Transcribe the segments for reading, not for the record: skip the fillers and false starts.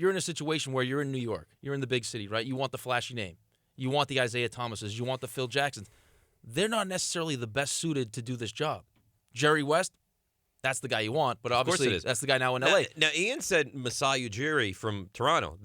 you're in a situation where you're in New York. You're in the big city, right? You want the flashy name. You want the Isaiah Thomases. You want the Phil Jacksons. They're not necessarily the best suited to do this job. Jerry West, that's the guy you want, but obviously that's the guy now in L.A. Now, Ian said Masai Ujiri from Toronto.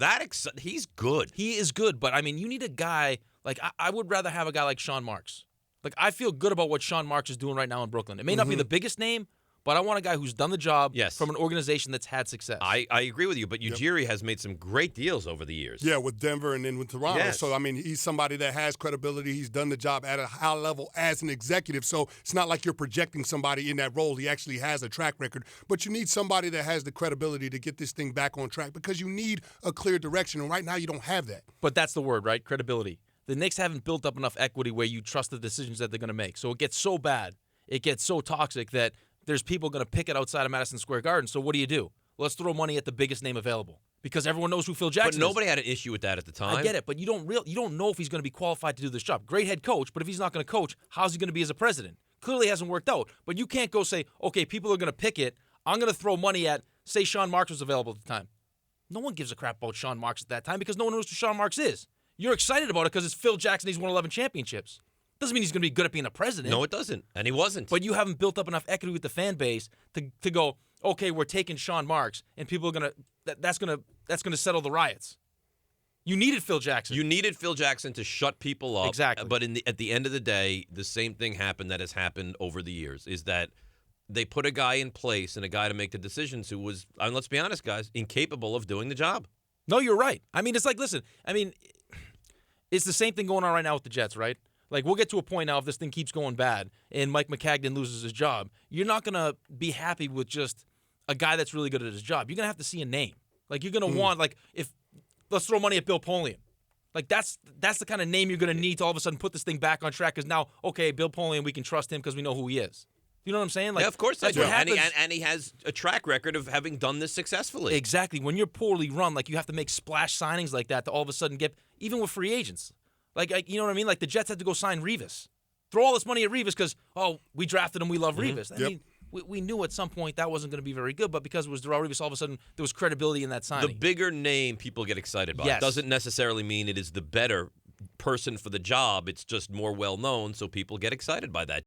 He's good. He is good, but, I mean, you need a guy, like, I would rather have a guy like Sean Marks. Like, I feel good about what Sean Marks is doing right now in Brooklyn. It may not be the biggest name, but I want a guy who's done the job from an organization that's had success. I agree with you, but Ujiri has made some great deals over the years. Yeah, with Denver and then with Toronto. Yes. So, I mean, he's somebody that has credibility. He's done the job at a high level as an executive. So it's not like you're projecting somebody in that role. He actually has a track record. But you need somebody that has the credibility to get this thing back on track because you need a clear direction. And right now you don't have that. But that's the word, right? Credibility. The Knicks haven't built up enough equity where you trust the decisions that they're going to make. So it gets so bad, it gets so toxic that there's people going to pick it outside of Madison Square Garden. So what do? Let's throw money at the biggest name available because everyone knows who Phil Jackson is. But nobody had an issue with that at the time. I get it, but you don't know if he's going to be qualified to do this job. Great head coach, but if he's not going to coach, how's he going to be as a president? Clearly hasn't worked out. But you can't go say, okay, people are going to pick it. I'm going to throw money at, say, Sean Marks was available at the time. No one gives a crap about Sean Marks at that time because no one knows who Sean Marks is. You're excited about it because it's Phil Jackson. He's won 11 championships. Doesn't mean he's going to be good at being a president. No, it doesn't. And he wasn't. But you haven't built up enough equity with the fan base to go, okay, we're taking Sean Marks, and people are going to that's going to settle the riots. You needed Phil Jackson. You needed Phil Jackson to shut people up. Exactly. But at the end of the day, the same thing happened that has happened over the years, is that they put a guy in place and a guy to make the decisions who was, and let's be honest, guys, incapable of doing the job. No, you're right. I mean, it's like, listen, it's the same thing going on right now with the Jets, right? Like, we'll get to a point now if this thing keeps going bad and Mike McCagnon loses his job, you're not going to be happy with just a guy that's really good at his job. You're going to have to see a name. Like, you're going to want, like, let's throw money at Bill Polian. Like, that's the kind of name you're going to need to all of a sudden put this thing back on track because now, okay, Bill Polian, we can trust him because we know who he is. You know what I'm saying? Like, yeah, of course that's what right. happens, And he has a track record of having done this successfully. Exactly. When you're poorly run, like, you have to make splash signings like that to all of a sudden get, even with free agents. Like, you know what I mean? Like, the Jets had to go sign Revis. Throw all this money at Revis because, we drafted him, we love Revis. I mean, we knew at some point that wasn't going to be very good, but because it was Darrell Revis, all of a sudden there was credibility in that signing. The bigger name people get excited by doesn't necessarily mean it is the better person for the job. It's just more well-known, so people get excited by that.